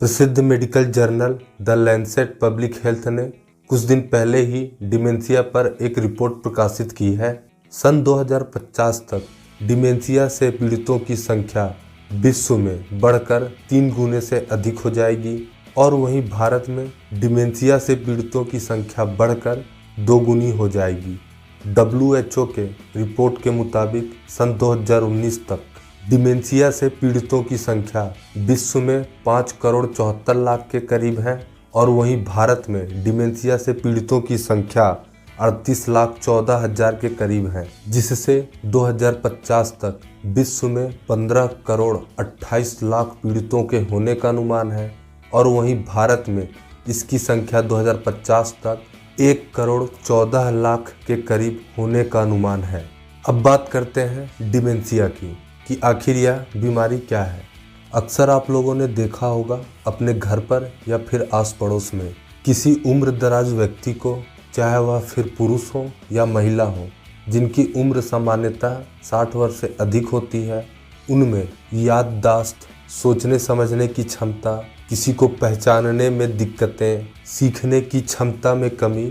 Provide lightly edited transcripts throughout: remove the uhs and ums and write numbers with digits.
प्रसिद्ध medical journal the Lancet public health ने कुछ दिन पहले ही डिमेंशिया पर एक रिपोर्ट प्रकाशित की है। सन 2050 तक डिमेंशिया से पीड़ितों की संख्या विश्व में बढ़कर 3 गुने से अधिक हो जाएगी और वहीं भारत में डिमेंशिया से पीड़ितों की संख्या बढ़कर 2 गुनी हो जाएगी। WHO के रिपोर्ट के मुताबिक सन 2019 तक डिमेंशिया से पीड़ितों की संख्या विश्व में 5 करोड़ 74 लाख के करीब है और वहीं भारत में डिमेंशिया से पीड़ितों की संख्या 38 लाख 14 हजार के करीब है, जिससे 2050 तक विश्व में 15 करोड़ 28 लाख पीड़ितों के होने का अनुमान है और वहीं भारत में इसकी संख्या 2050 तक 1 करोड़ 14 लाख के करीब होने का अनुमान है। अब बात करते हैं डिमेंशिया की कि आखिर यह बीमारी क्या है। अक्सर आप लोगों ने देखा होगा अपने घर पर या फिर आस पड़ोस में किसी उम्र दराज व्यक्ति को, चाहे वह फिर पुरुष हो या महिला हो, जिनकी उम्र सामान्यतः 60 वर्ष से अधिक होती है, उनमें याददाश्त, सोचने समझने की क्षमता, किसी को पहचानने में दिक्कतें, सीखने की क्षमता में कमी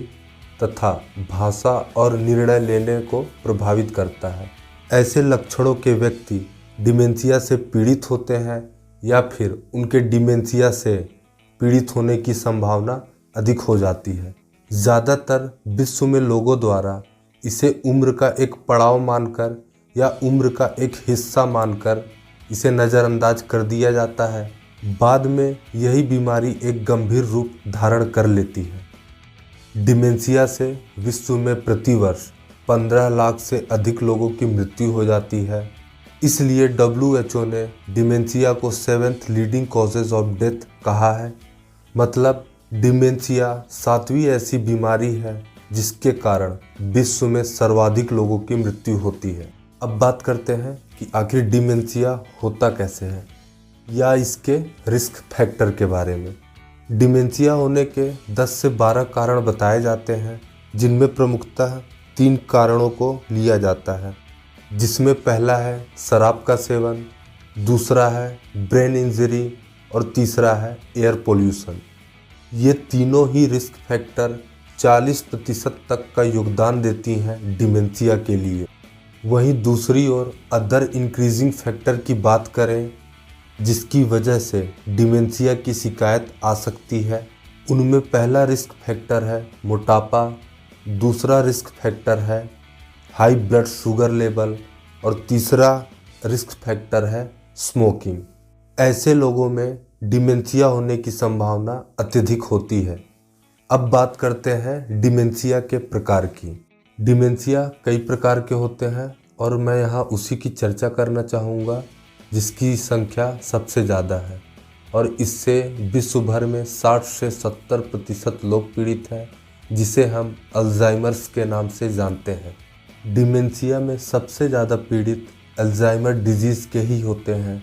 तथा भाषा और निर्णय लेने को प्रभावित करता है। ऐसे लक्षणों के व्यक्ति डिमेंशिया से पीड़ित होते हैं या फिर उनके डिमेंशिया से पीड़ित होने की संभावना अधिक हो जाती है। ज़्यादातर विश्व में लोगों द्वारा इसे उम्र का एक पड़ाव मानकर या उम्र का एक हिस्सा मानकर इसे नज़रअंदाज कर दिया जाता है। बाद में यही बीमारी एक गंभीर रूप धारण कर लेती है। डिमेंशिया से विश्व में प्रतिवर्ष 15 लाख से अधिक लोगों की मृत्यु हो जाती है। इसलिए WHO ने डिमेंशिया को 7th leading causes of death कहा है। मतलब डिमेंशिया 7वीं ऐसी बीमारी है जिसके कारण विश्व में सर्वाधिक लोगों की मृत्यु होती है। अब बात करते हैं कि आखिर डिमेंशिया होता कैसे है या इसके रिस्क फैक्टर के बारे में। डिमेंशिया होने के 10 से 12 कारण बताए जाते हैं, जिनमें प्रमुखतः 3 कारणों को लिया जाता है, जिसमें पहला है शराब का सेवन, दूसरा है ब्रेन इंजरी और तीसरा है एयर पोल्यूशन। ये तीनों ही रिस्क फैक्टर 40% तक का योगदान देती हैं डिमेंशिया के लिए। वहीं दूसरी ओर अदर इंक्रीजिंग फैक्टर की बात करें जिसकी वजह से डिमेंशिया की शिकायत आ सकती है, उनमें पहला रिस्क फैक्टर है मोटापा, दूसरा रिस्क फैक्टर है हाई ब्लड शुगर लेवल और तीसरा रिस्क फैक्टर है स्मोकिंग। ऐसे लोगों में डिमेंशिया होने की संभावना अत्यधिक होती है। अब बात करते हैं डिमेंशिया के प्रकार की। डिमेंशिया कई प्रकार के होते हैं और मैं यहाँ उसी की चर्चा करना चाहूँगा जिसकी संख्या सबसे ज़्यादा है और इससे विश्व भर में 60 से 70% लोग पीड़ित हैं, जिसे हम अल्जाइमर्स के नाम से जानते हैं। डिमेंशिया में सबसे ज़्यादा पीड़ित अल्जाइमर डिजीज़ के ही होते हैं।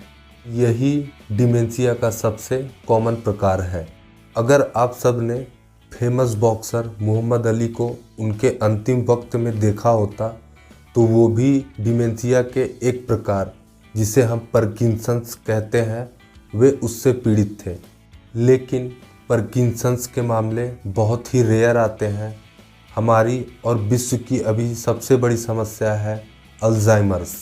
यही डिमेंशिया का सबसे कॉमन प्रकार है। अगर आप सब ने फेमस बॉक्सर मोहम्मद अली को उनके अंतिम वक्त में देखा होता तो वो भी डिमेंशिया के एक प्रकार, जिसे हम पार्किंसंस कहते हैं, वे उससे पीड़ित थे। लेकिन पार्किंसंस के मामले बहुत ही रेयर आते हैं। हमारी और विश्व की अभी सबसे बड़ी समस्या है अल्जाइमर्स।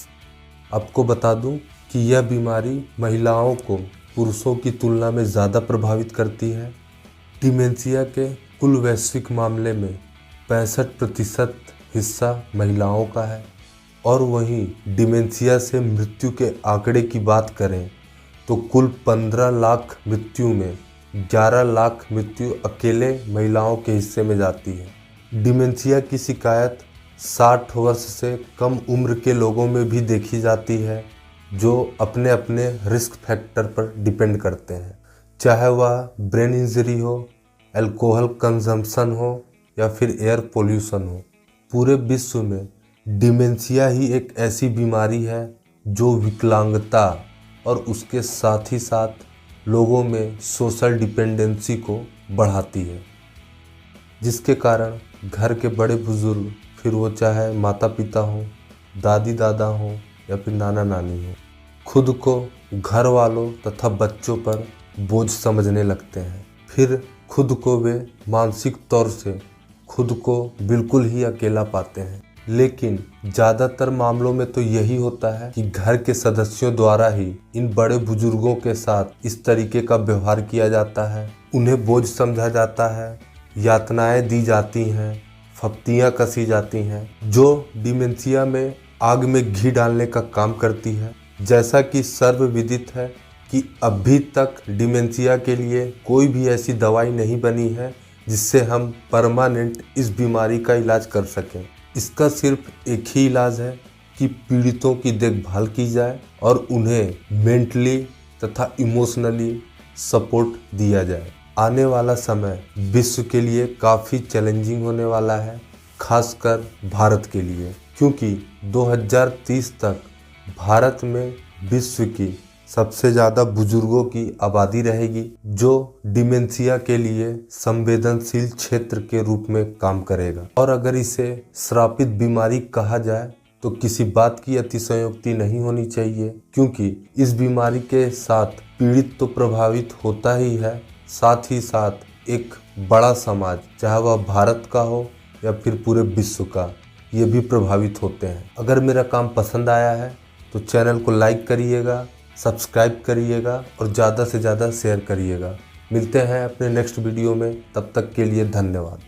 आपको बता दूं कि यह बीमारी महिलाओं को पुरुषों की तुलना में ज़्यादा प्रभावित करती है। डिमेंशिया के कुल वैश्विक मामले में 65% हिस्सा महिलाओं का है और वहीं डिमेंशिया से मृत्यु के आंकड़े की बात करें तो कुल 15 लाख मृत्यु में 11 लाख मृत्यु अकेले महिलाओं के हिस्से में जाती है। डिमेंशिया की शिकायत 60 वर्ष से कम उम्र के लोगों में भी देखी जाती है, जो अपने अपने रिस्क फैक्टर पर डिपेंड करते हैं, चाहे वह ब्रेन इंजरी हो, अल्कोहल कंजम्पशन हो या फिर एयर पोल्यूशन हो। पूरे विश्व में डिमेंशिया ही एक ऐसी बीमारी है जो विकलांगता और उसके साथ ही साथ लोगों में सोशल डिपेंडेंसी को बढ़ाती है, जिसके कारण घर के बड़े बुजुर्ग, फिर वो चाहे माता पिता हो, दादी दादा हो या फिर नाना नानी हो, खुद को, घर वालों तथा बच्चों पर बोझ समझने लगते हैं। फिर खुद को वे मानसिक तौर से खुद को बिल्कुल ही अकेला पाते हैं। लेकिन ज़्यादातर मामलों में तो यही होता है कि घर के सदस्यों द्वारा ही इन बड़े बुजुर्गों के साथ इस तरीके का व्यवहार किया जाता है। उन्हें बोझ समझा जाता है, यातनाएं दी जाती हैं, फप्तियाँ कसी जाती हैं, जो डिमेंशिया में आग में घी डालने का काम करती है। जैसा कि सर्वविदित है कि अभी तक डिमेंशिया के लिए कोई भी ऐसी दवाई नहीं बनी है जिससे हम परमानेंट इस बीमारी का इलाज कर सकें। इसका सिर्फ एक ही इलाज है कि पीड़ितों की देखभाल की जाए और उन्हें मेंटली तथा इमोशनली सपोर्ट दिया जाए। आने वाला समय विश्व के लिए काफ़ी चैलेंजिंग होने वाला है, खासकर भारत के लिए, क्योंकि 2030 तक भारत में विश्व की सबसे ज़्यादा बुजुर्गों की आबादी रहेगी, जो डिमेंशिया के लिए संवेदनशील क्षेत्र के रूप में काम करेगा। और अगर इसे श्रापित बीमारी कहा जाए तो किसी बात की अतिशयोक्ति नहीं होनी चाहिए, क्योंकि इस बीमारी के साथ पीड़ित तो प्रभावित होता ही है, साथ ही साथ एक बड़ा समाज, चाहे वह भारत का हो या फिर पूरे विश्व का, ये भी प्रभावित होते हैं। अगर मेरा काम पसंद आया है तो चैनल को लाइक करिएगा, सब्सक्राइब करिएगा और ज़्यादा से ज़्यादा शेयर करिएगा। मिलते हैं अपने नेक्स्ट वीडियो में, तब तक के लिए धन्यवाद।